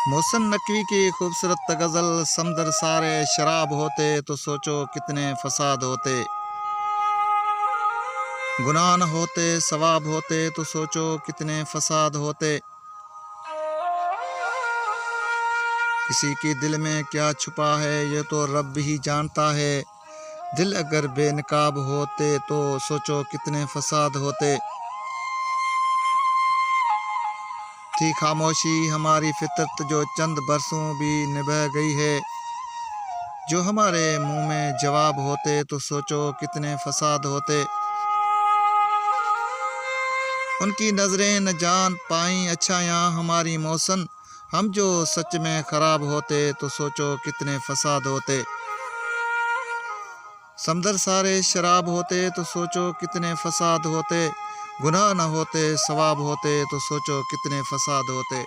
मोहसिन नकवी की खूबसूरत गज़ल। समंदर सारे शराब होते तो सोचो कितने फसाद होते। गुनाह न होते सवाब होते तो सोचो कितने फसाद होते। किसी की दिल में क्या छुपा है ये तो रब ही जानता है। दिल अगर बेनकाब होते तो सोचो कितने फसाद होते। थी खामोशी हमारी फितरत जो चंद बरसों भी निभा गई है। जो हमारे मुंह में जवाब होते तो सोचो कितने फसाद होते। उनकी नज़रें न जान पाई अच्छायाँ हमारी मौसन। हम जो सच में ख़राब होते तो सोचो कितने फसाद होते। समंदर सारे शराब होते तो सोचो कितने फसाद होते। गुनाह न होते सवाब होते तो सोचो कितने फसाद होते।